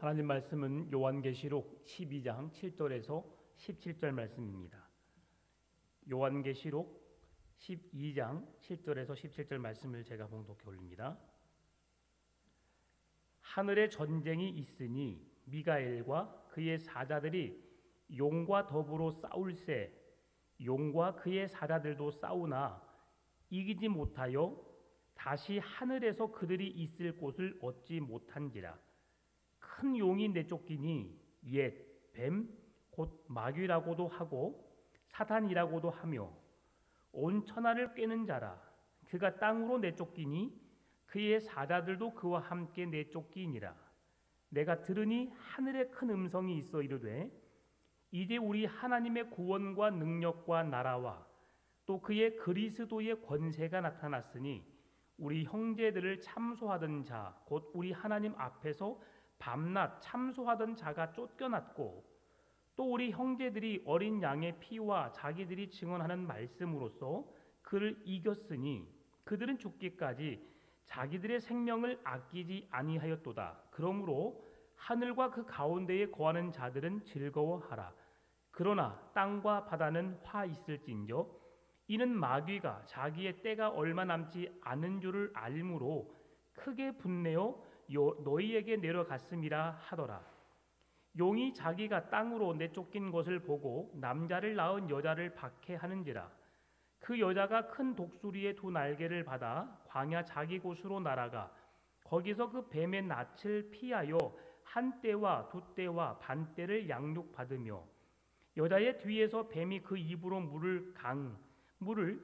하나님 말씀은 요한계시록 12장 7절에서 17절 말씀입니다. 요한계시록 12장 7절에서 17절 말씀을 제가 봉독해 올립니다. 하늘에 전쟁이 있으니 미가엘과 그의 사자들이 용과 더불어 싸울세. 용과 그의 사자들도 싸우나 이기지 못하여 다시 하늘에서 그들이 있을 곳을 얻지 못한지라. 큰 용이 내쫓기니 옛 뱀 곧 마귀라고도 하고 사탄이라고도 하며 온 천하를 꿰는 자라. 그가 땅으로 내쫓기니 그의 사자들도 그와 함께 내쫓기니라. 내가 들으니 하늘에 큰 음성이 있어 이르되 이제 우리 하나님의 구원과 능력과 나라와 또 그의 그리스도의 권세가 나타났으니 우리 형제들을 참소하던 자 곧 우리 하나님 앞에서 밤낮 참소하던 자가 쫓겨났고 또 우리 형제들이 어린 양의 피와 자기들이 증언하는 말씀으로써 그를 이겼으니 그들은 죽기까지 자기들의 생명을 아끼지 아니하였도다. 그러므로 하늘과 그 가운데에 거하는 자들은 즐거워하라. 그러나 땅과 바다는 화 있을진저 이는 마귀가 자기의 때가 얼마 남지 않은 줄을 알므로 크게 분내어 너희에게 내려갔음이라 하더라. 용이 자기가 땅으로 내쫓긴 것을 보고 남자를 낳은 여자를 박해하는지라. 그 여자가 큰 독수리의 두 날개를 받아 광야 자기 곳으로 날아가 거기서 그 뱀의 낯을 피하여 한 떼와 두 떼와 반 떼를 양육받으며 여자의 뒤에서 뱀이 그 입으로 물을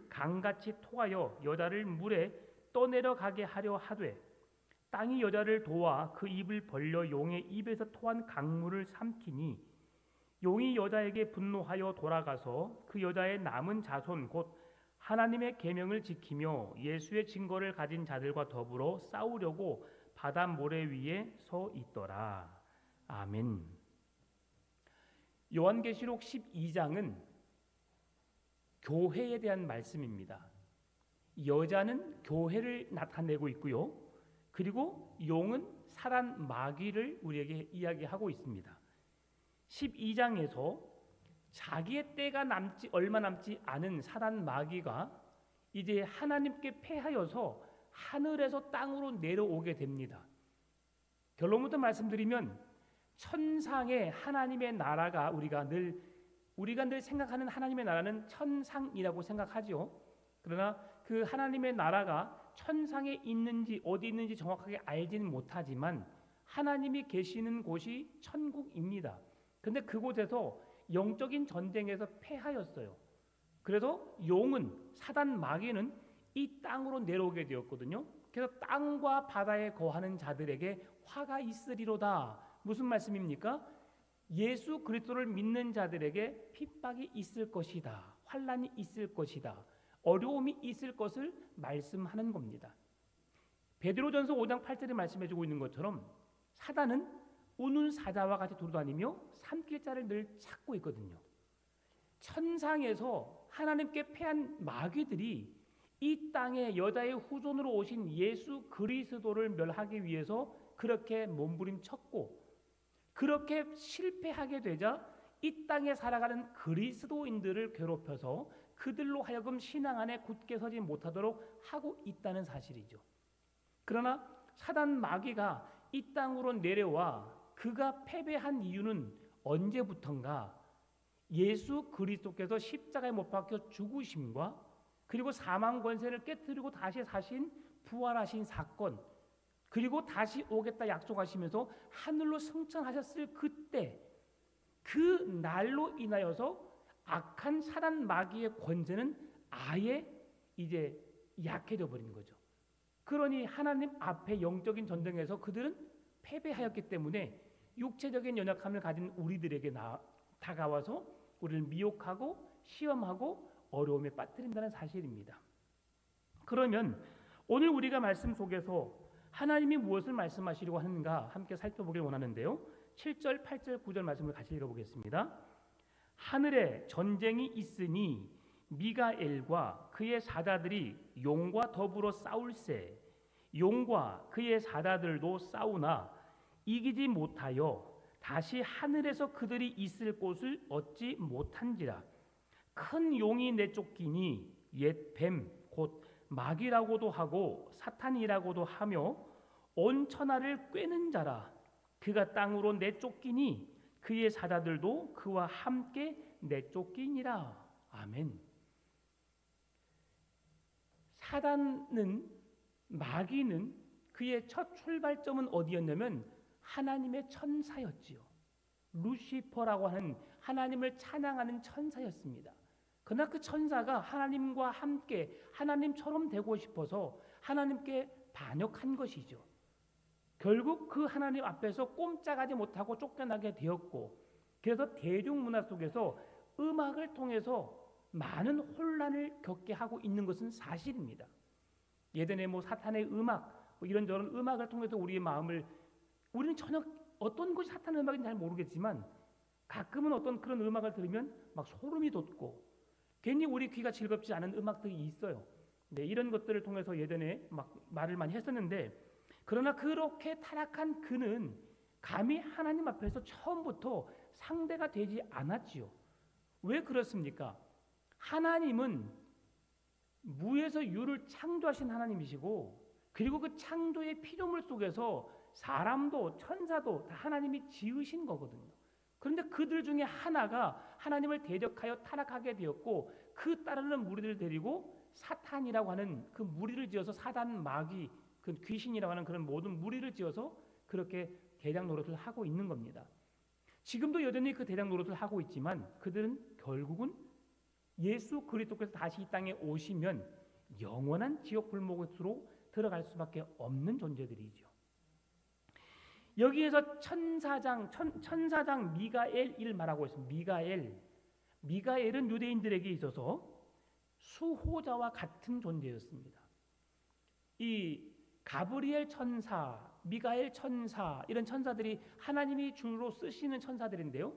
강같이 토하여 여자를 물에 떠내려가게 하려 하되 땅이 여자를 도와 그 입을 벌려 용의 입에서 토한 강물을 삼키니 용이 여자에게 분노하여 돌아가서 그 여자의 남은 자손 곧 하나님의 계명을 지키며 예수의 증거를 가진 자들과 더불어 싸우려고 바다 모래 위에 서 있더라. 아멘. 요한계시록 12장은 교회에 대한 말씀입니다. 여자는 교회를 나타내고 있고요. 그리고 용은 사단 마귀를 우리에게 이야기하고 있습니다. 12장에서 자기의 때가 얼마 남지 않은 사단 마귀가 이제 하나님께 패하여서 하늘에서 땅으로 내려오게 됩니다. 결론부터 말씀드리면 천상의 하나님의 나라가 우리가 늘 생각하는 하나님의 나라는 천상이라고 생각하죠. 그러나 그 하나님의 나라가 천상에 있는지 어디 있는지 정확하게 알지는 못하지만 하나님이 계시는 곳이 천국입니다. 근데 그곳에서 영적인 전쟁에서 패하였어요. 그래서 용은 사단 마귀는 이 땅으로 내려오게 되었거든요. 그래서 땅과 바다에 거하는 자들에게 화가 있으리로다. 무슨 말씀입니까? 예수 그리스도를 믿는 자들에게 핍박이 있을 것이다. 환난이 있을 것이다. 어려움이 있을 것을 말씀하는 겁니다. 베드로전서 5장 8절에 말씀해주고 있는 것처럼 사단은 우는 사자와 같이 돌아다니며 삼킬 자를 늘 찾고 있거든요. 천상에서 하나님께 패한 마귀들이 이 땅에 여자의 후손으로 오신 예수 그리스도를 멸하기 위해서 그렇게 몸부림쳤고 그렇게 실패하게 되자 이 땅에 살아가는 그리스도인들을 괴롭혀서 그들로 하여금 신앙 안에 굳게 서지 못하도록 하고 있다는 사실이죠. 그러나 사단 마귀가 이 땅으로 내려와 그가 패배한 이유는 언제부턴가 예수 그리스도께서 십자가에 못 박혀 죽으심과 그리고 사망 권세를 깨뜨리고 다시 사신 부활하신 사건 그리고 다시 오겠다 약속하시면서 하늘로 승천하셨을 그때 그 날로 인하여서 악한 사단 마귀의 권세는 아예 이제 약해져 버린 거죠. 그러니 하나님 앞에 영적인 전쟁에서 그들은 패배하였기 때문에 육체적인 연약함을 가진 우리들에게 다가와서 우리를 미혹하고 시험하고 어려움에 빠뜨린다는 사실입니다. 그러면 오늘 우리가 말씀 속에서 하나님이 무엇을 말씀하시려고 하는가 함께 살펴보길 원하는데요. 7절, 8절, 9절 말씀을 같이 읽어보겠습니다. 하늘에 전쟁이 있으니 미가엘과 그의 사자들이 용과 더불어 싸울세. 용과 그의 사자들도 싸우나 이기지 못하여 다시 하늘에서 그들이 있을 곳을 얻지 못한지라. 큰 용이 내쫓기니 옛 뱀 곧 마귀라고도 하고 사탄이라고도 하며 온 천하를 꿰는 자라. 그가 땅으로 내쫓기니 그의 사자들도 그와 함께 내쫓기니라. 아멘. 사단은, 마귀는 그의 첫 출발점은 어디였냐면 하나님의 천사였지요. 루시퍼라고 하는 하나님을 찬양하는 천사였습니다. 그러나 그 천사가 하나님과 함께 하나님처럼 되고 싶어서 하나님께 반역한 것이죠. 결국 그 하나님 앞에서 꼼짝하지 못하고 쫓겨나게 되었고, 그래서 대중문화 속에서 음악을 통해서 많은 혼란을 겪게 하고 있는 것은 사실입니다. 예전에 사탄의 음악, 이런저런 음악을 통해서 우리의 마음을, 우리는 전혀 어떤 것이 사탄의 음악인지 잘 모르겠지만 가끔은 어떤 그런 음악을 들으면 막 소름이 돋고 괜히 우리 귀가 즐겁지 않은 음악들이 있어요. 네, 이런 것들을 통해서 예전에 막 말을 많이 했었는데, 그러나 그렇게 타락한 그는 감히 하나님 앞에서 처음부터 상대가 되지 않았지요. 왜 그렇습니까? 하나님은 무에서 유를 창조하신 하나님이시고, 그리고 그 창조의 피조물 속에서 사람도 천사도 다 하나님이 지으신 거거든요. 그런데 그들 중에 하나가 하나님을 대적하여 타락하게 되었고, 그 따르는 무리들을 데리고 사탄이라고 하는 그 무리를 지어서, 사단, 마귀, 그 귀신이라고 하는 그런 모든 무리를 지어서 그렇게 대장 노릇을 하고 있는 겁니다. 지금도 여전히 그 대장 노릇을 하고 있지만 그들은 결국은 예수 그리스도께서 다시 이 땅에 오시면 영원한 지옥 불목으로 들어갈 수밖에 없는 존재들이죠. 여기에서 천사장 미가엘을 말하고 있습니다. 미가엘은 유대인들에게 있어서 수호자와 같은 존재였습니다. 이 가브리엘 천사, 미가엘 천사, 이런 천사들이 하나님이 주로 쓰시는 천사들인데요,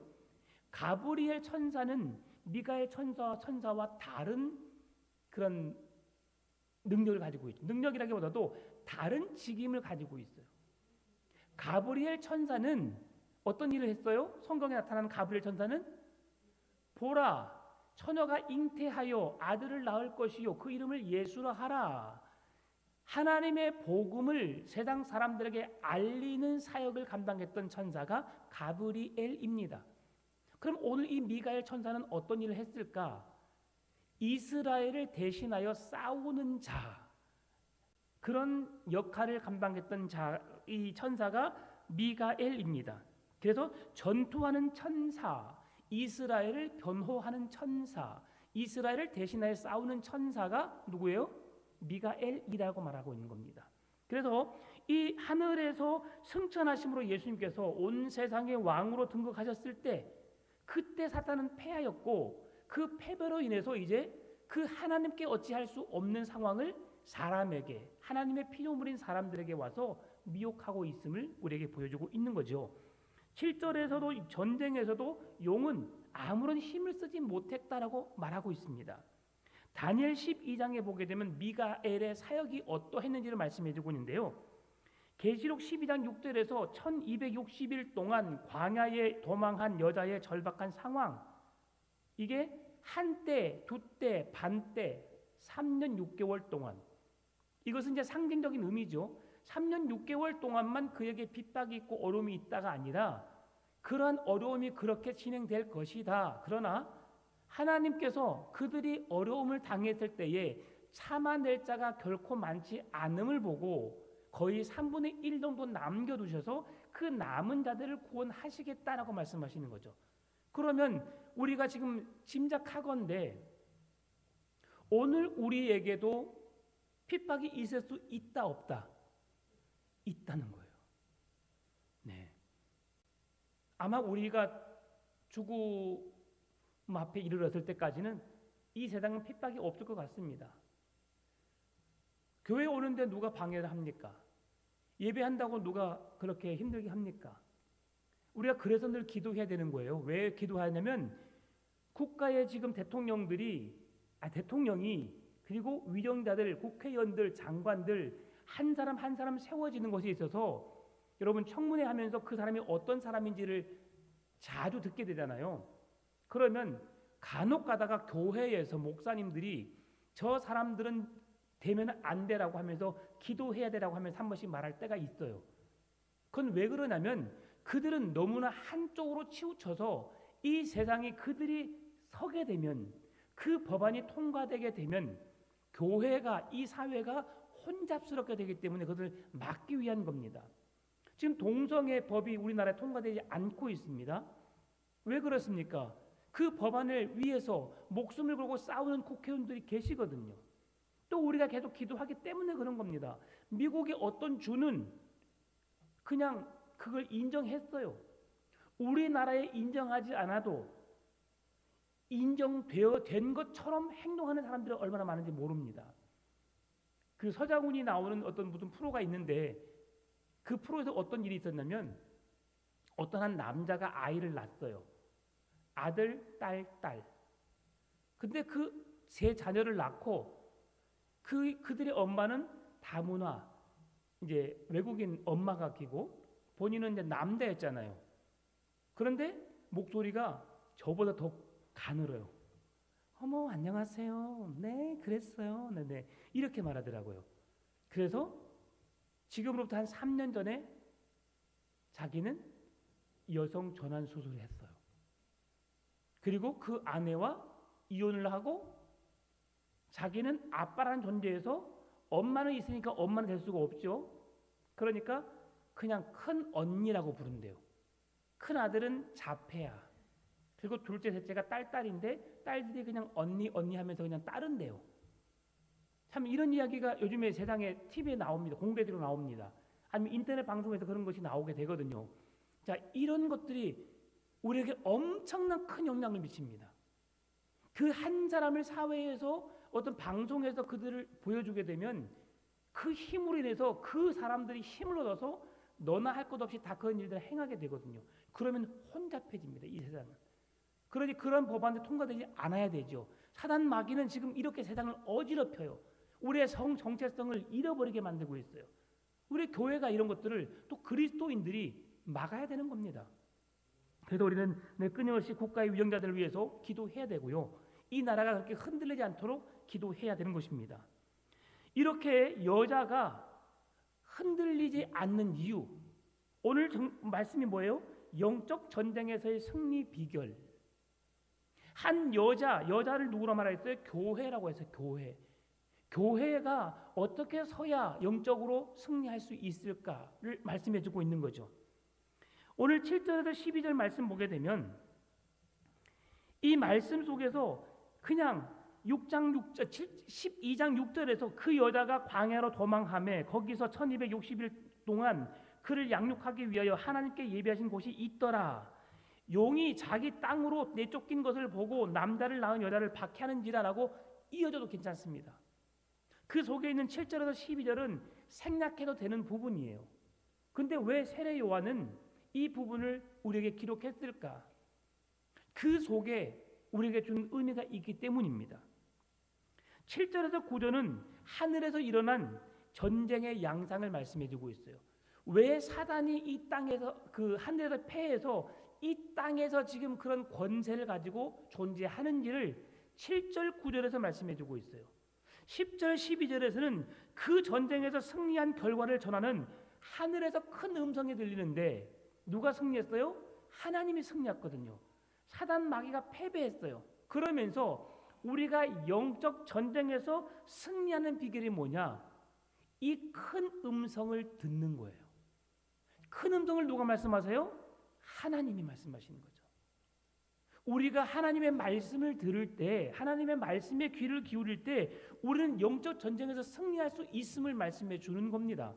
가브리엘 천사는 미가엘 천사와 다른 그런 능력을 가지고 있죠. 능력이라기보다도 다른 직임을 가지고 있어요. 가브리엘 천사는 어떤 일을 했어요? 성경에 나타나는 가브리엘 천사는 보라, 처녀가 잉태하여 아들을 낳을 것이요 그 이름을 예수라 하라. 하나님의 복음을 세상 사람들에게 알리는 사역을 감당했던 천사가 가브리엘입니다. 그럼 오늘 이 미가엘 천사는 어떤 일을 했을까? 이스라엘을 대신하여 싸우는 자, 그런 역할을 감당했던 이 천사가 미가엘입니다. 그래서 전투하는 천사, 이스라엘을 변호하는 천사, 이스라엘을 대신하여 싸우는 천사가 누구예요? 미가엘이라고 말하고 있는 겁니다. 그래서 이 하늘에서 승천하심으로 예수님께서 온 세상의 왕으로 등극하셨을 때, 그때 사탄은 패하였고, 그 패배로 인해서 이제 그 하나님께 어찌할 수 없는 상황을 사람에게, 하나님의 피조물인 사람들에게 와서 미혹하고 있음을 우리에게 보여주고 있는 거죠. 7절에서도 전쟁에서도 용은 아무런 힘을 쓰지 못했다라고 말하고 있습니다. 다니엘 12장에 보게 되면 미가엘의 사역이 어떠했는지를 말씀해주고 있는데요, 계시록 12장 6절에서 1260일 동안 광야에 도망한 여자의 절박한 상황, 이게 한때, 두때, 반때, 3년 6개월 동안, 이것은 이제 상징적인 의미죠. 3년 6개월 동안만 그에게 핍박이 있고 어려움이 있다가 아니라 그러한 어려움이 그렇게 진행될 것이다. 그러나 하나님께서 그들이 어려움을 당했을 때에 참아낼 자가 결코 많지 않음을 보고 거의 3분의 1 정도 남겨두셔서 그 남은 자들을 구원하시겠다라고 말씀하시는 거죠. 그러면 우리가 지금 짐작하건대 오늘 우리에게도 핍박이 있을 수 있다 없다? 있다는 거예요. 네. 아마 우리가 죽음 앞에 이르렀을 때까지는 이 세상은 핍박이 없을 것 같습니다. 교회 오는데 누가 방해를 합니까? 예배한다고 누가 그렇게 힘들게 합니까? 우리가 그래서 늘 기도해야 되는 거예요. 왜 기도하냐면 국가의 지금 대통령이 그리고 위정자들, 국회의원들, 장관들 한 사람 한 사람 세워지는 것에 있어서 여러분 청문회 하면서 그 사람이 어떤 사람인지를 자주 듣게 되잖아요. 그러면 간혹 가다가 교회에서 목사님들이 저 사람들은 되면 안 되라고 하면서 기도해야 되라고 하면서 한 번씩 말할 때가 있어요. 그건 왜 그러냐면 그들은 너무나 한쪽으로 치우쳐서 이 세상이 그들이 서게 되면, 그 법안이 통과되게 되면 교회가, 이 사회가 혼잡스럽게 되기 때문에 그들을 막기 위한 겁니다. 지금 동성애 법이 우리나라에 통과되지 않고 있습니다. 왜 그렇습니까? 그 법안을 위해서 목숨을 걸고 싸우는 국회의원들이 계시거든요. 또 우리가 계속 기도하기 때문에 그런 겁니다. 미국의 어떤 주는 그냥 그걸 인정했어요. 우리나라에 인정하지 않아도 인정되어 된 것처럼 행동하는 사람들이 얼마나 많은지 모릅니다. 그 서장훈이 나오는 어떤 무슨 프로가 있는데 그 프로에서 어떤 일이 있었냐면 어떤 한 남자가 아이를 낳았어요. 아들, 딸. 근데 그 세 자녀를 낳고 그들의 엄마는 다문화, 이제 외국인 엄마가 끼고 본인은 이제 남자였잖아요. 그런데 목소리가 저보다 더 가늘어요. 어머, 안녕하세요. 네, 그랬어요. 네. 이렇게 말하더라고요. 그래서 지금으로부터 한 3년 전에 자기는 여성 전환 수술을 했어요. 그리고 그 아내와 이혼을 하고 자기는 아빠라는 존재에서 엄마는 있으니까 엄마는 될 수가 없죠. 그러니까 그냥 큰 언니라고 부른대요. 큰 아들은 자폐야. 그리고 둘째, 셋째가 딸인데 딸들이 그냥 언니 하면서 그냥 따른대요. 참 이런 이야기가 요즘에 세상에 TV에 나옵니다. 공개적으로 나옵니다. 아니면 인터넷 방송에서 그런 것이 나오게 되거든요. 자, 이런 것들이 우리에게 엄청난 큰 영향을 미칩니다. 그 한 사람을 사회에서 어떤 방송에서 그들을 보여주게 되면 그 힘으로 인해서 그 사람들이 힘을 얻어서 너나 할 것 없이 다 그런 일들을 행하게 되거든요. 그러면 혼잡해집니다. 이 세상은. 그러니 그런 법안이 통과되지 않아야 되죠. 사단 마귀는 지금 이렇게 세상을 어지럽혀요. 우리의 성 정체성을 잃어버리게 만들고 있어요. 우리 교회가 이런 것들을 또 그리스도인들이 막아야 되는 겁니다. 그래서 우리는 끊임없이 국가의 위정자들을 위해서 기도해야 되고요. 이 나라가 그렇게 흔들리지 않도록 기도해야 되는 것입니다. 이렇게 여자가 흔들리지 않는 이유, 오늘 말씀이 뭐예요? 영적 전쟁에서의 승리 비결. 한 여자를 누구라 말했어요? 교회라고 했어요. 교회가 어떻게 서야 영적으로 승리할 수 있을까를 말씀해 주고 있는 거죠. 오늘 7절에서 12절 말씀 보게 되면 이 말씀 속에서 그냥 12장 6절에서 그 여자가 광야로 도망하며 거기서 1260일 동안 그를 양육하기 위하여 하나님께 예비하신 곳이 있더라. 용이 자기 땅으로 내쫓긴 것을 보고 남자를 낳은 여자를 박해하는지라라고 이어져도 괜찮습니다. 그 속에 있는 7절에서 12절은 생략해도 되는 부분이에요. 근데 왜 세례 요한은 이 부분을 우리에게 기록했을까? 그 속에 우리에게 준 의미가 있기 때문입니다. 7절에서 9절은 하늘에서 일어난 전쟁의 양상을 말씀해 주고 있어요. 왜 사단이 이 땅에서 그 하늘에서 패해서 이 땅에서 지금 그런 권세를 가지고 존재하는지를 7절 9절에서 말씀해 주고 있어요. 10절 12절에서는 그 전쟁에서 승리한 결과를 전하는 하늘에서 큰 음성이 들리는데 누가 승리했어요? 하나님이 승리했거든요. 사단 마귀가 패배했어요. 그러면서 우리가 영적 전쟁에서 승리하는 비결이 뭐냐? 이 큰 음성을 듣는 거예요. 큰 음성을 누가 말씀하세요? 하나님이 말씀하시는 거죠. 우리가 하나님의 말씀을 들을 때, 하나님의 말씀에 귀를 기울일 때 우리는 영적 전쟁에서 승리할 수 있음을 말씀해 주는 겁니다.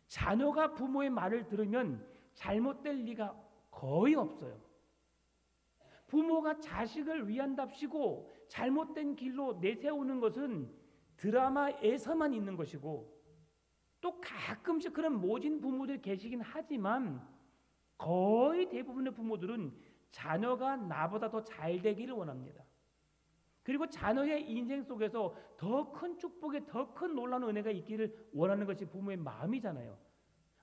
자녀가 부모의 말을 들으면 잘못될 리가 거의 없어요. 부모가 자식을 위한답시고 잘못된 길로 내세우는 것은 드라마에서만 있는 것이고 또 가끔씩 그런 모진 부모들이 계시긴 하지만 거의 대부분의 부모들은 자녀가 나보다 더 잘 되기를 원합니다. 그리고 자녀의 인생 속에서 더 큰 축복에 더 큰 놀라운 은혜가 있기를 원하는 것이 부모의 마음이잖아요.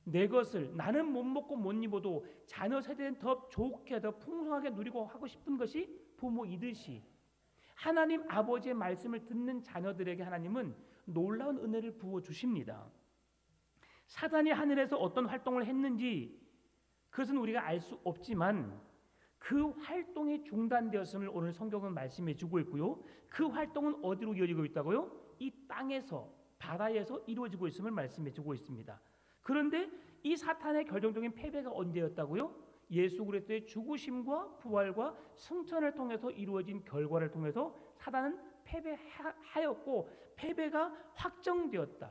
내 것을 나는 못 먹고 못 입어도 자녀 세대는 더 좋게 더 풍성하게 누리고 하고 싶은 것이 부모이듯이 하나님 아버지의 말씀을 듣는 자녀들에게 하나님은 놀라운 은혜를 부어 주십니다. 사단이 하늘에서 어떤 활동을 했는지 그것은 우리가 알 수 없지만 그 활동이 중단되었음을 오늘 성경은 말씀해 주고 있고요. 그 활동은 어디로 이어지고 있다고요? 이 땅에서 바다에서 이루어지고 있음을 말씀해 주고 있습니다. 그런데 이 사탄의 결정적인 패배가 언제였다고요? 예수 그리스도의 죽으심과 부활과 승천을 통해서 이루어진 결과를 통해서 사단은 패배하였고 패배가 확정되었다.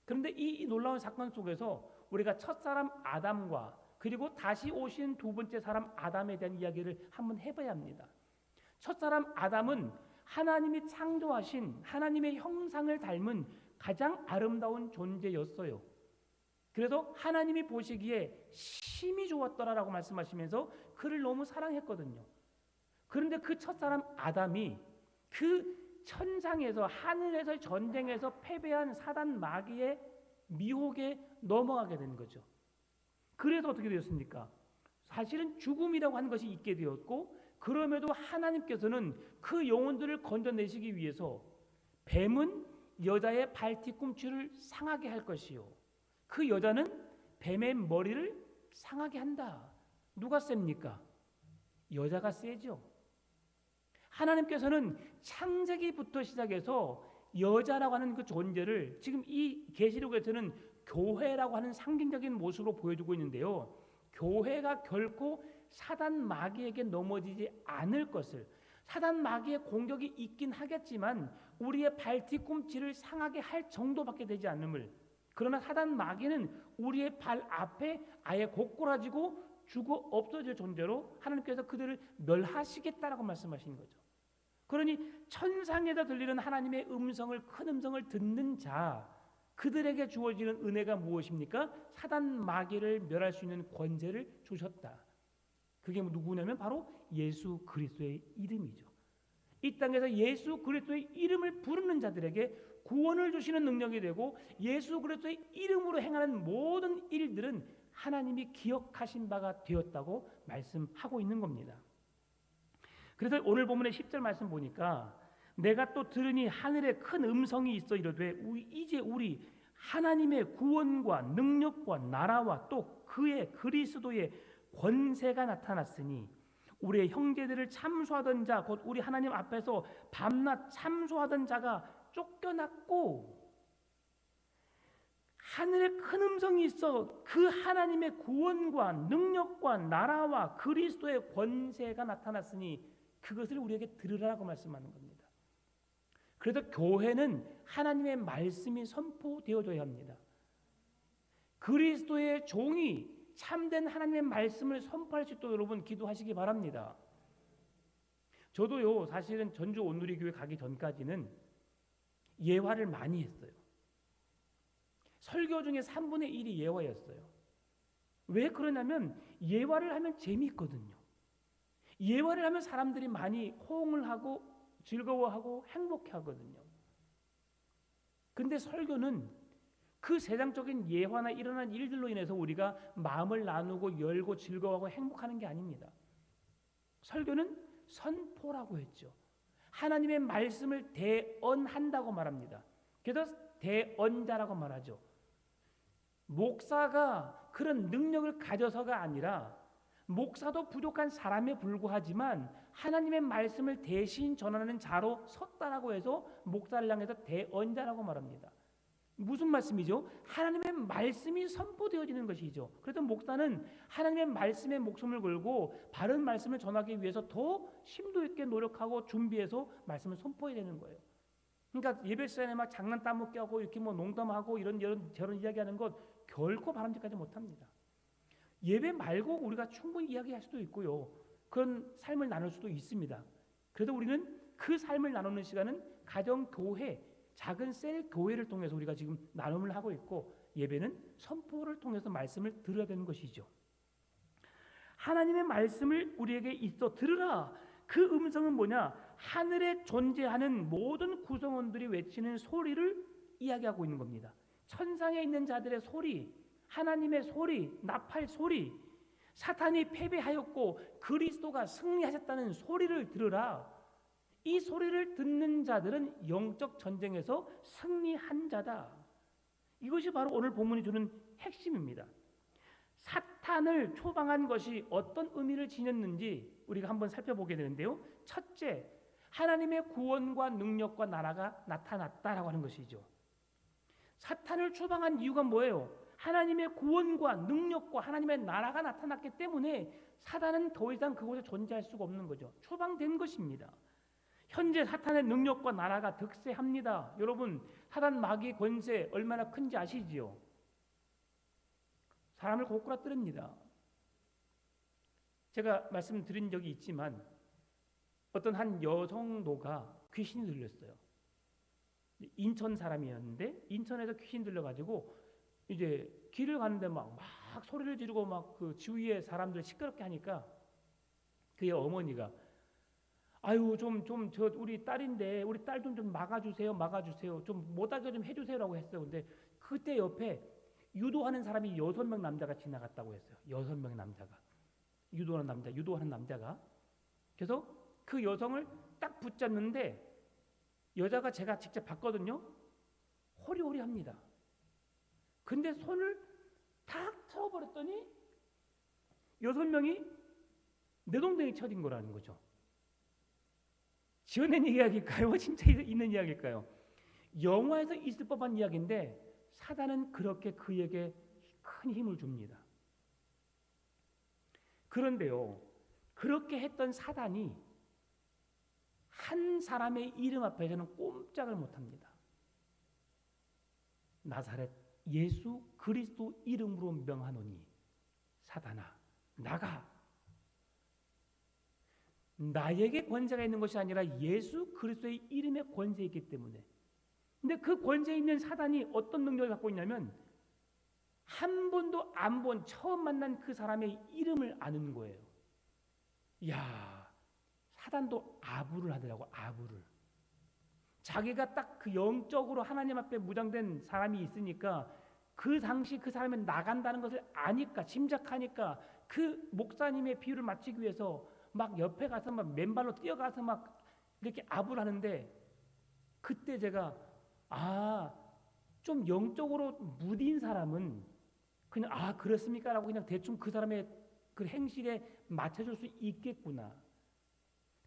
그런데 이 놀라운 사건 속에서 우리가 첫사람 아담과 그리고 다시 오신 두 번째 사람 아담에 대한 이야기를 한번 해봐야 합니다. 첫사람 아담은 하나님이 창조하신 하나님의 형상을 닮은 가장 아름다운 존재였어요. 그래서 하나님이 보시기에 심히 좋았더라라고 말씀하시면서 그를 너무 사랑했거든요. 그런데 그 첫사람 아담이 그 천상에서 하늘에서 전쟁에서 패배한 사단 마귀의 미혹에 넘어가게 된 거죠. 그래서 어떻게 되었습니까? 사실은 죽음이라고 하는 것이 있게 되었고 그럼에도 하나님께서는 그 영혼들을 건져내시기 위해서 뱀은 여자의 발 뒤꿈치를 상하게 할 것이요 그 여자는 뱀의 머리를 상하게 한다. 누가 셉니까? 여자가 세죠. 하나님께서는 창세기부터 시작해서 여자라고 하는 그 존재를 지금 이 계시록에서는 교회라고 하는 상징적인 모습으로 보여주고 있는데요. 교회가 결코 사단 마귀에게 넘어지지 않을 것을 사단 마귀의 공격이 있긴 하겠지만 우리의 발 뒤꿈치를 상하게 할 정도밖에 되지 않음을 그러나 사단 마귀는 우리의 발 앞에 아예 고꾸라지고 죽어 없어질 존재로 하나님께서 그들을 멸하시겠다라고 말씀하신 거죠. 그러니 천상에서 들리는 하나님의 음성을 큰 음성을 듣는 자 그들에게 주어지는 은혜가 무엇입니까? 사단 마귀를 멸할 수 있는 권세를 주셨다. 그게 누구냐면 바로 예수 그리스도의 이름이죠. 이 땅에서 예수 그리스도의 이름을 부르는 자들에게 구원을 주시는 능력이 되고 예수 그리스도의 이름으로 행하는 모든 일들은 하나님이 기억하신 바가 되었다고 말씀하고 있는 겁니다. 그래서 오늘 본문의 10절 말씀 보니까 내가 또 들으니 하늘에 큰 음성이 있어 이르되 이제 우리 하나님의 구원과 능력과 나라와 또 그의 그리스도의 권세가 나타났으니 우리의 형제들을 참소하던 자 곧 우리 하나님 앞에서 밤낮 참소하던 자가 쫓겨났고 하늘에 큰 음성이 있어 그 하나님의 구원과 능력과 나라와 그리스도의 권세가 나타났으니 그것을 우리에게 들으라고 말씀하는 겁니다. 그래서 교회는 하나님의 말씀이 선포되어져야 합니다. 그리스도의 종이 참된 하나님의 말씀을 선포할 수 있도록 여러분 기도하시기 바랍니다. 저도요 사실은 전주 온누리교회 가기 전까지는 예화를 많이 했어요. 설교 중에 3분의 1이 예화였어요. 왜 그러냐면 예화를 하면 재미있거든요. 예화를 하면 사람들이 많이 호응을 하고 즐거워하고 행복해하거든요. 근데 설교는 그 세상적인 예화나 일어난 일들로 인해서 우리가 마음을 나누고 열고 즐거워하고 행복하는 게 아닙니다. 설교는 선포라고 했죠. 하나님의 말씀을 대언한다고 말합니다. 그래서 대언자라고 말하죠. 목사가 그런 능력을 가져서가 아니라 목사도 부족한 사람에 불과하지만 하나님의 말씀을 대신 전하는 자로 섰다라고 해서 목사를 향해서 대언자라고 말합니다. 무슨 말씀이죠? 하나님의 말씀이 선포되어지는 것이죠. 그래서 목사는 하나님의 말씀에 목숨을 걸고 바른 말씀을 전하기 위해서 더 심도 있게 노력하고 준비해서 말씀을 선포해야 되는 거예요. 그러니까 예배 시간에 막 장난 따먹게 하고 이렇게 뭐 농담하고 이런 저런 이야기하는 것 결코 바람직하지 못합니다. 예배 말고 우리가 충분히 이야기할 수도 있고요. 그런 삶을 나눌 수도 있습니다. 그래도 우리는 그 삶을 나누는 시간은 가정, 교회, 작은 셀 교회를 통해서 우리가 지금 나눔을 하고 있고 예배는 선포를 통해서 말씀을 들어야 되는 것이죠. 하나님의 말씀을 우리에게 있어 들으라. 그 음성은 뭐냐? 하늘에 존재하는 모든 구성원들이 외치는 소리를 이야기하고 있는 겁니다. 천상에 있는 자들의 소리, 하나님의 소리, 나팔 소리, 사탄이 패배하였고 그리스도가 승리하셨다는 소리를 들으라. 이 소리를 듣는 자들은 영적 전쟁에서 승리한 자다. 이것이 바로 오늘 본문이 주는 핵심입니다. 사탄을 초방한 것이 어떤 의미를 지녔는지 우리가 한번 살펴보게 되는데요. 첫째, 하나님의 구원과 능력과 나라가 나타났다라고 하는 것이죠. 사탄을 추방한 이유가 뭐예요? 하나님의 구원과 능력과 하나님의 나라가 나타났기 때문에 사단은 더 이상 그곳에 존재할 수가 없는 거죠. 추방된 것입니다. 현재 사탄의 능력과 나라가 득세합니다. 여러분, 사단 마귀의 권세 얼마나 큰지 아시지요? 사람을 고꾸라뜨립니다. 제가 말씀드린 적이 있지만 어떤 한 여성도가 귀신이 들렸어요. 인천 사람이었는데 인천에서 귀신 들려가지고 이제 길을 가는데 막 소리를 지르고 막 그 주위의 사람들 시끄럽게 하니까 그의 어머니가 아유 좀 저 우리 딸인데 우리 딸 좀 막아주세요 좀 못하게 좀 해주세요라고 했어요. 근데 그때 옆에 유도하는 사람이 6명 남자가 지나갔다고 했어요. 6명 남자가 유도하는 남자가 그래서 그 여성을 딱 붙잡는데 여자가 제가 직접 봤거든요. 호리호리합니다. 근데 손을 탁 틀어버렸더니 6명이 내동댕이 쳐진 거라는 거죠. 지어낸 이야기일까요? 진짜 있는 이야기일까요? 영화에서 있을 법한 이야기인데 사단은 그렇게 그에게 큰 힘을 줍니다. 그런데요, 그렇게 했던 사단이 한 사람의 이름 앞에서는 꼼짝을 못합니다. 나사렛 예수 그리스도 이름으로 명하노니 사단아 나가. 나에게 권세가 있는 것이 아니라 예수 그리스도의 이름에 권세가 있기 때문에. 근데 그 권세 있는 사단이 어떤 능력을 갖고 있냐면 한 번도 안 본 처음 만난 그 사람의 이름을 아는 거예요. 야, 사단도 아부를 하더라고. 아부를. 자기가 딱 그 영적으로 하나님 앞에 무장된 사람이 있으니까 그 당시 그 사람이 나간다는 것을 아니까 짐작하니까 그 목사님의 비유를 맞추기 위해서 막 옆에 가서 막 맨발로 뛰어가서 막 이렇게 아부를 하는데 그때 제가 좀 영적으로 무딘 사람은 그냥 그렇습니까? 라고 그냥 대충 그 사람의 그 행실에 맞춰줄 수 있겠구나.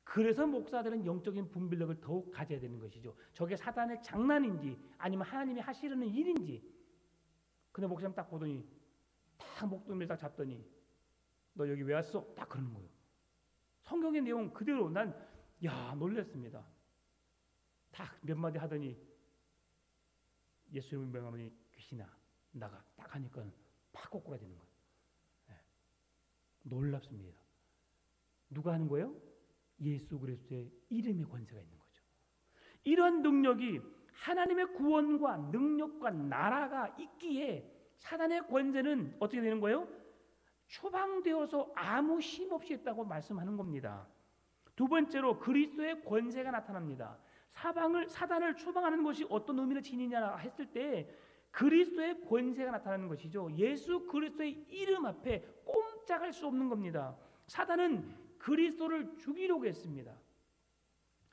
그래서 목사들은 영적인 분별력을 더욱 가져야 되는 것이죠. 저게 사단의 장난인지 아니면 하나님이 하시려는 일인지. 근데 목사님 딱 보더니 딱 목도리를 딱 잡더니 너 여기 왜 왔어? 딱 그러는 거예요. 성경의 내용 그대로 난 놀랐습니다. 딱 몇 마디 하더니 예수님을 명하노니 귀신아 나가 딱 하니까 팍 꼬꾸라지는 거예요. 네. 놀랍습니다. 누가 하는 거예요? 예수 그리스도의 이름의 권세가 있는 거죠. 이런 능력이 하나님의 구원과 능력과 나라가 있기에 사단의 권세는 어떻게 되는 거예요? 추방되어서 아무 힘 없이 있다고 말씀하는 겁니다. 두 번째로 그리스도의 권세가 나타납니다. 사단을 추방하는 것이 어떤 의미를 지니냐 했을 때 그리스도의 권세가 나타나는 것이죠. 예수 그리스도의 이름 앞에 꼼짝할 수 없는 겁니다. 사단은 그리스도를 죽이려고 했습니다.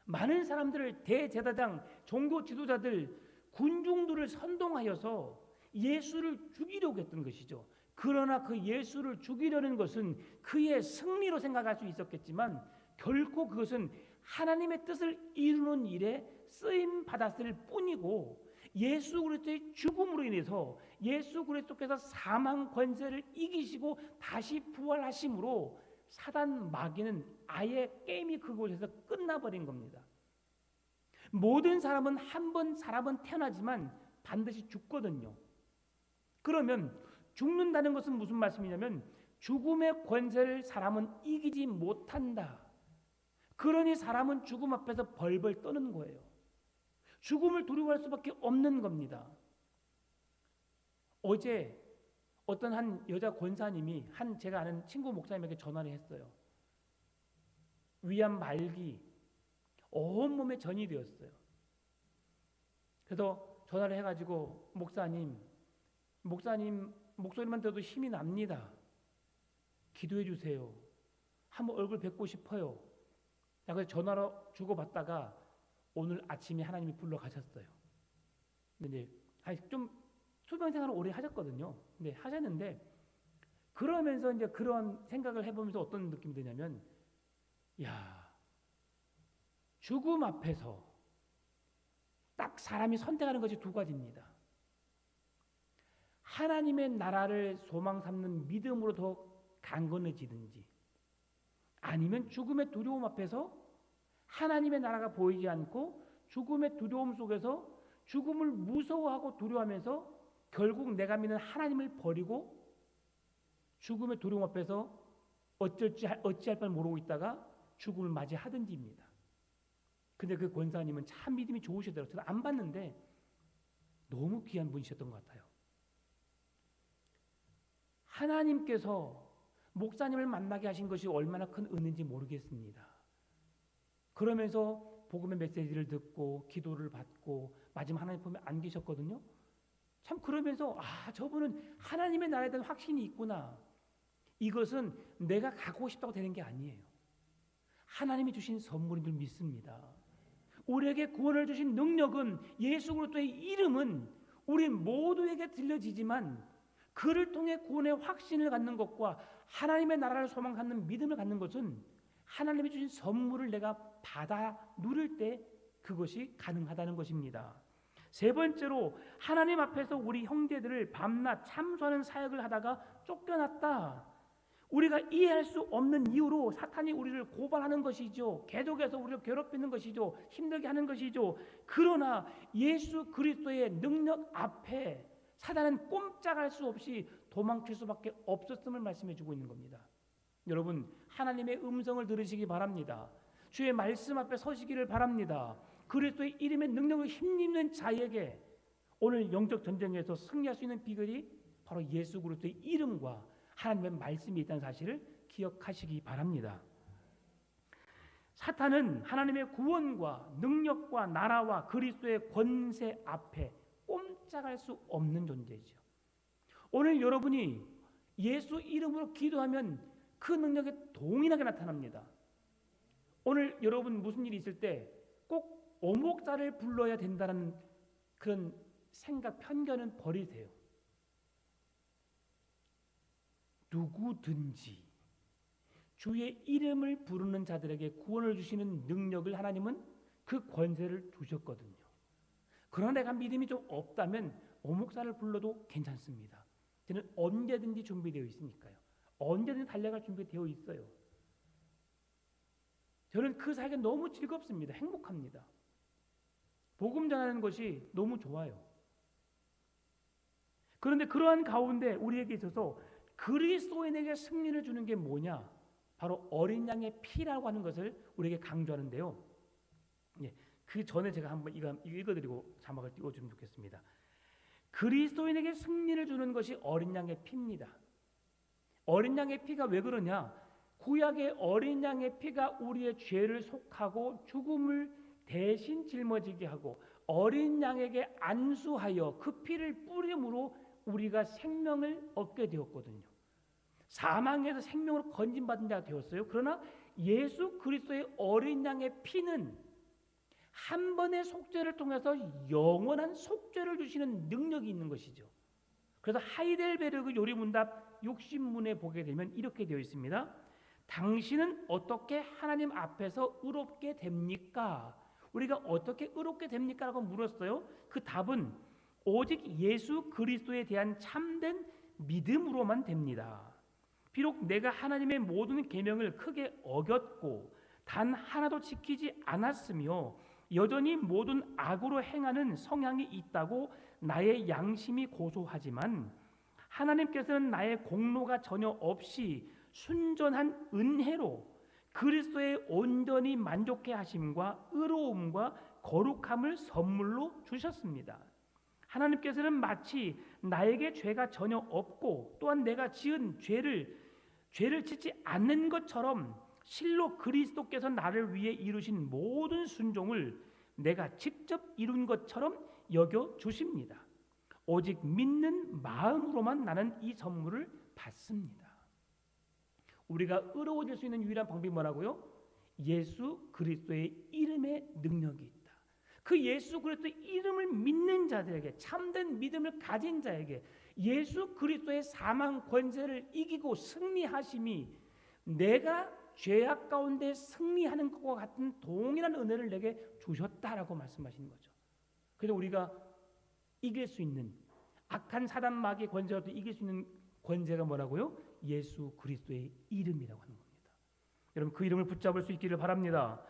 많은 사람들을 대제사장, 종교 지도자들, 군중들을 선동하여서 예수를 죽이려고 했던 것이죠. 그러나 그 예수를 죽이려는 것은 그의 승리로 생각할 수 있었겠지만 결코 그것은 하나님의 뜻을 이루는 일에 쓰임 받았을 뿐이고 예수 그리스도의 죽음으로 인해서 예수 그리스도께서 사망 권세를 이기시고 다시 부활하심으로 사단 마귀는 아예 게임이 그곳에서 끝나버린 겁니다. 모든 사람은 한 번 사람은 태어나지만 반드시 죽거든요. 그러면 죽는다는 것은 무슨 말씀이냐면 죽음의 권세를 사람은 이기지 못한다. 그러니 사람은 죽음 앞에서 벌벌 떠는 거예요. 죽음을 두려워할 수밖에 없는 겁니다. 어제 어떤 한 여자 권사님이 제가 아는 친구 목사님에게 전화를 했어요. 위암 말기, 온몸에 전이 되었어요. 그래서 전화를 해가지고 목사님 목소리만 들어도 힘이 납니다. 기도해 주세요. 한번 얼굴 뵙고 싶어요. 그래서 전화로 주고받다가 오늘 아침에 하나님이 불러가셨어요. 근데 좀 수병 생활을 오래 하셨거든요. 근데 하셨는데 그러면서 이제 그런 생각을 해보면서 어떤 느낌이 드냐면, 야, 죽음 앞에서 딱 사람이 선택하는 것이 두 가지입니다. 하나님의 나라를 소망 삼는 믿음으로 더 강건해지든지, 아니면 죽음의 두려움 앞에서 하나님의 나라가 보이지 않고 죽음의 두려움 속에서 죽음을 무서워하고 두려워하면서 결국 내가 믿는 하나님을 버리고 죽음의 두려움 앞에서 어찌할 바 모르고 있다가 죽음을 맞이하든지입니다. 근데 그 권사님은 참 믿음이 좋으시더라고요. 저는 안 봤는데 너무 귀한 분이셨던 것 같아요. 하나님께서 목사님을 만나게 하신 것이 얼마나 큰 은혜인지 모르겠습니다. 그러면서 복음의 메시지를 듣고 기도를 받고 마지막 하나님 품에 안기셨거든요. 참 그러면서 저분은 하나님의 나라에 대한 확신이 있구나. 이것은 내가 갖고 싶다고 되는 게 아니에요. 하나님이 주신 선물인 줄 믿습니다. 우리에게 구원을 주신 능력은, 예수 그리스도의 이름은 우리 모두에게 들려지지만 그를 통해 구원의 확신을 갖는 것과 하나님의 나라를 소망 갖는 믿음을 갖는 것은 하나님이 주신 선물을 내가 받아 누릴 때 그것이 가능하다는 것입니다. 세 번째로, 하나님 앞에서 우리 형제들을 밤낮 참소하는 사역을 하다가 쫓겨났다. 우리가 이해할 수 없는 이유로 사탄이 우리를 고발하는 것이죠. 계속해서 우리를 괴롭히는 것이죠. 힘들게 하는 것이죠. 그러나 예수 그리스도의 능력 앞에 사단은 꼼짝할 수 없이 도망칠 수밖에 없었음을 말씀해 주고 있는 겁니다. 여러분, 하나님의 음성을 들으시기 바랍니다. 주의 말씀 앞에 서시기를 바랍니다. 그리스도의 이름의 능력을 힘입는 자에게 오늘 영적 전쟁에서 승리할 수 있는 비결이 바로 예수 그리스도의 이름과 하나님의 말씀이 있다는 사실을 기억하시기 바랍니다. 사탄은 하나님의 구원과 능력과 나라와 그리스도의 권세 앞에 꼼짝할 수 없는 존재죠. 오늘 여러분이 예수 이름으로 기도하면 그 능력이 동일하게 나타납니다. 오늘 여러분 무슨 일이 있을 때 꼭 오목자를 불러야 된다는 그런 생각, 편견은 버리세요. 누구든지 주의 이름을 부르는 자들에게 구원을 주시는 능력을 하나님은 그 권세를 주셨거든요. 그러나 내가 믿음이 좀 없다면 오목사를 불러도 괜찮습니다. 저는 언제든지 준비되어 있으니까요. 언제든지 달려갈 준비되어 있어요. 저는 그 사역이 너무 즐겁습니다. 행복합니다. 복음 전하는 것이 너무 좋아요. 그런데 그러한 가운데 우리에게 있어서 그리스도인에게 승리를 주는 게 뭐냐? 바로 어린 양의 피라고 하는 것을 우리에게 강조하는데요. 그 전에 제가 한번 이거 읽어드리고 자막을 띄워주면 좋겠습니다. 그리스도인에게 승리를 주는 것이 어린 양의 피입니다. 어린 양의 피가 왜 그러냐? 구약의 어린 양의 피가 우리의 죄를 속하고 죽음을 대신 짊어지게 하고 어린 양에게 안수하여 그 피를 뿌림으로 우리가 생명을 얻게 되었거든요. 사망에서 생명으로 건진받은 자가 되었어요. 그러나 예수 그리스도의 어린 양의 피는 한 번의 속죄를 통해서 영원한 속죄를 주시는 능력이 있는 것이죠. 그래서 하이델베르그 요리문답 60문에 보게 되면 이렇게 되어 있습니다. 당신은 어떻게 하나님 앞에서 의롭게 됩니까? 우리가 어떻게 의롭게 됩니까? 라고 물었어요. 그 답은 오직 예수 그리스도에 대한 참된 믿음으로만 됩니다. 비록 내가 하나님의 모든 계명을 크게 어겼고 단 하나도 지키지 않았으며 여전히 모든 악으로 행하는 성향이 있다고 나의 양심이 고소하지만 하나님께서는 나의 공로가 전혀 없이 순전한 은혜로 그리스도의 온전히 만족해 하심과 의로움과 거룩함을 선물로 주셨습니다. 하나님께서는 마치 나에게 죄가 전혀 없고 또한 내가 지은 죄를 짓지 않는 것처럼 실로 그리스도께서 나를 위해 이루신 모든 순종을 내가 직접 이룬 것처럼 여겨 주십니다. 오직 믿는 마음으로만 나는 이 선물을 받습니다. 우리가 의로워질 수 있는 유일한 방법이 뭐라고요? 예수 그리스도의 이름에 능력이 있다. 그 예수 그리스도의 이름을 믿는 자들에게, 참된 믿음을 가진 자에게 예수 그리스도의 사망 권세를 이기고 승리하심이 내가 죄악 가운데 승리하는 것과 같은 동일한 은혜를 내게 주셨다라고 말씀하시는 거죠. 그래서 우리가 이길 수 있는, 악한 사단 마귀의 권세라도 이길 수 있는 권세가 뭐라고요? 예수 그리스도의 이름이라고 하는 겁니다. 여러분, 그 이름을 붙잡을 수 있기를 바랍니다.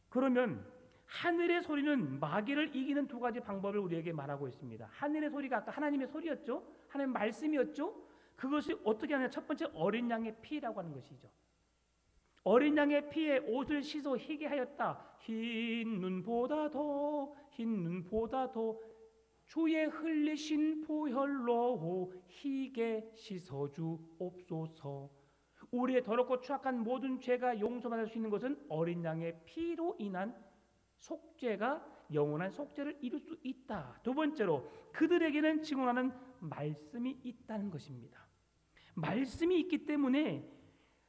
그러면 하늘의 소리는 마귀를 이기는 두 가지 방법을 우리에게 말하고 있습니다. 하늘의 소리가 아까 하나님의 소리였죠. 하나님의 말씀이었죠. 그것이 어떻게 하냐? 첫 번째, 어린 양의 피라고 하는 것이죠. 어린 양의 피에 옷을 씻어 희게 하였다. 흰 눈보다 더 주의 흘리신 보혈로 희게 씻어주옵소서. 우리의 더럽고 추악한 모든 죄가 용서받을 수 있는 것은 어린 양의 피로 인한 속죄가 영원한 속죄를 이룰 수 있다. 두 번째로, 그들에게는 증언하는 말씀이 있다는 것입니다. 말씀이 있기 때문에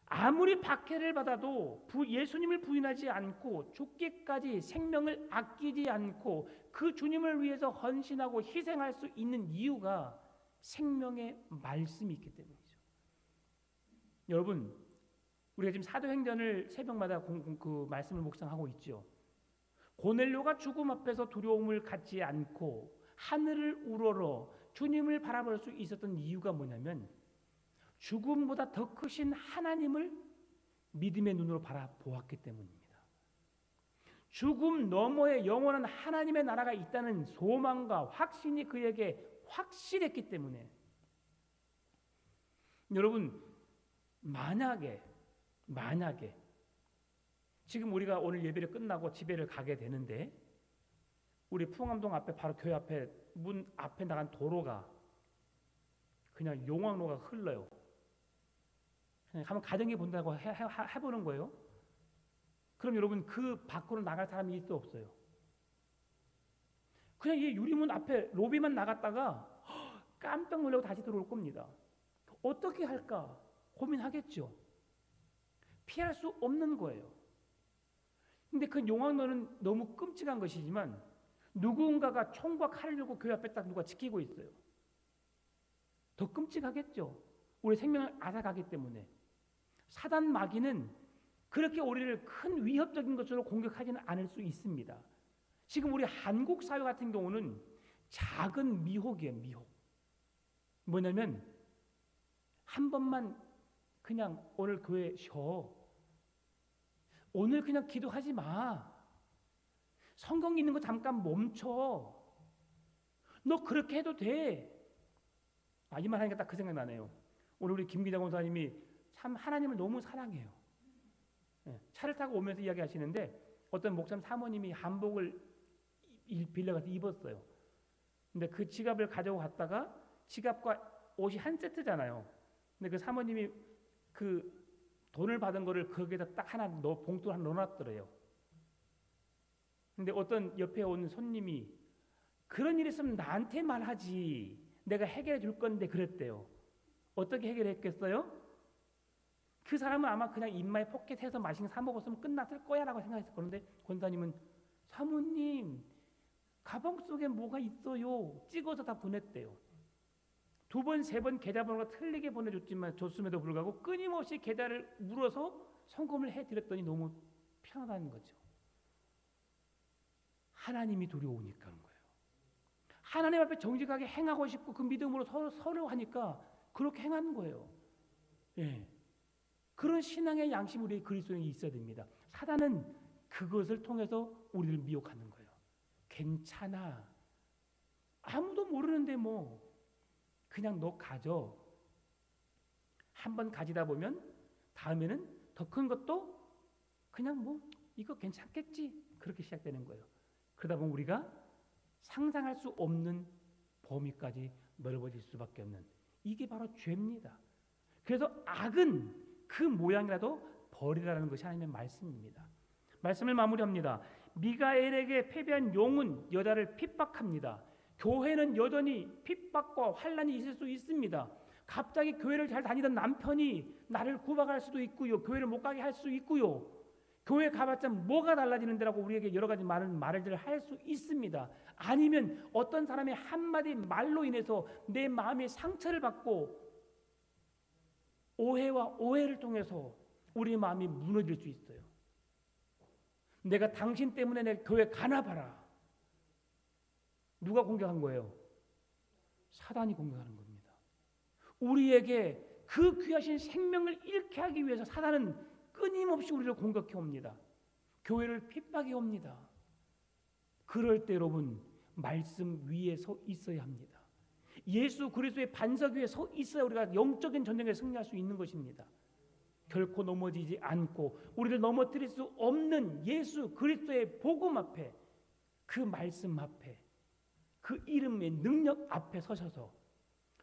아무리 박해를 받아도 예수님을 부인하지 않고 죽기까지 생명을 아끼지 않고 그 주님을 위해서 헌신하고 희생할 수 있는 이유가 생명의 말씀이 있기 때문이죠. 여러분, 우리가 지금 사도행전을 새벽마다 그 말씀을 묵상하고 있죠. 고넬료가 죽음 앞에서 두려움을 갖지 않고 하늘을 우러러 주님을 바라볼 수 있었던 이유가 뭐냐면 죽음보다 더 크신 하나님을 믿음의 눈으로 바라보았기 때문입니다. 죽음 너머에 영원한 하나님의 나라가 있다는 소망과 확신이 그에게 확실했기 때문에, 여러분, 만약에 지금 우리가 오늘 예배를 끝나고 집에를 가게 되는데 우리 풍암동 앞에, 바로 교회 앞에 문 앞에 나간 도로가 그냥 용광로가 흘러요. 한번 가정에 본다고 해보는 거예요. 그럼 여러분, 그 밖으로 나갈 사람이 있어 없어요? 그냥 이 유리문 앞에 로비만 나갔다가 깜짝 놀라고 다시 들어올 겁니다. 어떻게 할까 고민하겠죠. 피할 수 없는 거예요. 근데 그 용광로는 너무 끔찍한 것이지만 누군가가 총과 칼을 들고 교회 앞에 딱 누가 지키고 있어요. 더 끔찍하겠죠. 우리 생명을 앗아가기 때문에. 사단 마귀는 그렇게 우리를 큰 위협적인 것으로 공격하지는 않을 수 있습니다. 지금 우리 한국 사회 같은 경우는 작은 미혹이에요. 미혹. 뭐냐면 한 번만 그냥 오늘 교회 쉬어. 오늘 그냥 기도하지 마. 성경 읽는 거 잠깐 멈춰. 너 그렇게 해도 돼. 이 말 하니까 딱 그 생각 나네요. 오늘 우리 김기장 원사님이 참 하나님을 너무 사랑해요. 차를 타고 오면서 이야기하시는데 어떤 목사님 사모님이 한복을 빌려가서 입었어요. 근데 그 지갑을 가지고 갔다가 지갑과 옷이 한 세트잖아요. 근데 그 사모님이 그 돈을 받은 거를 거기에다 딱 하나 봉투 하나 넣어놨더래요. 근데 어떤 옆에 온 손님이 그런 일 있으면 나한테 말하지. 내가 해결해 줄 건데 그랬대요. 어떻게 해결했겠어요? 그 사람은 아마 그냥 입마에 포켓해서 맛있는 거 사 먹었으면 끝났을 거야라고 생각했을 건데 권사님은 사모님 가방 속에 뭐가 있어요? 찍어서 다 보냈대요. 2번, 3번 계좌번호가 틀리게 줬음에도 불구하고 끊임없이 계좌를 물어서 송금을 해드렸더니 너무 편하다는 거죠. 하나님이 두려우니까 그런 거예요. 하나님 앞에 정직하게 행하고 싶고 그 믿음으로 서로 하니까 그렇게 행하는 거예요. 예. 그런 신앙의 양심이 우리 그리스도인에 있어야 됩니다. 사단은 그것을 통해서 우리를 미혹하는 거예요. 괜찮아. 아무도 모르는데 뭐 그냥 너 가져. 한번 가지다 보면 다음에는 더 큰 것도 그냥 뭐 이거 괜찮겠지. 그렇게 시작되는 거예요. 그러다 보면 우리가 상상할 수 없는 범위까지 넓어질 수밖에 없는, 이게 바로 죄입니다. 그래서 악은 그 모양이라도 버리라는 것이 하나님의 말씀입니다. 말씀을 마무리합니다. 미가엘에게 패배한 용은 여자를 핍박합니다. 교회는 여전히 핍박과 환난이 있을 수 있습니다. 갑자기 교회를 잘 다니던 남편이 나를 구박할 수도 있고요. 교회를 못 가게 할 수 있고요. 교회 가봤자 뭐가 달라지는데라고 우리에게 여러 가지 많은 말들을 할 수 있습니다. 아니면 어떤 사람의 한마디 말로 인해서 내 마음에 상처를 받고 오해와 오해를 통해서 우리 마음이 무너질 수 있어요. 내가 당신 때문에 내 교회 가나 봐라. 누가 공격한 거예요? 사단이 공격하는 겁니다. 우리에게 그 귀하신 생명을 잃게 하기 위해서 사단은 끊임없이 우리를 공격해 옵니다. 교회를 핍박해 옵니다. 그럴 때 여러분 말씀 위에 서 있어야 합니다. 예수 그리스도의 반석 위에 서 있어야 우리가 영적인 전쟁에 승리할 수 있는 것입니다. 결코 넘어지지 않고 우리를 넘어뜨릴 수 없는 예수 그리스도의 복음 앞에, 그 말씀 앞에, 그 이름의 능력 앞에 서셔서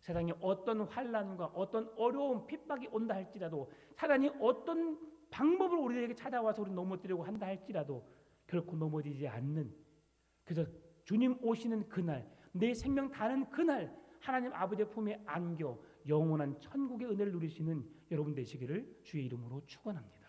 세상에 어떤 환난과 어떤 어려운 핍박이 온다 할지라도, 사단이 어떤 방법으로 우리에게 찾아와서 우리를 넘어뜨리려고 한다 할지라도 결코 넘어지지 않는, 그래서 주님 오시는 그날, 내 생명 다는 그날 하나님 아버지의 품에 안겨 영원한 천국의 은혜를 누리시는 여러분 되시기를 주의 이름으로 축원합니다.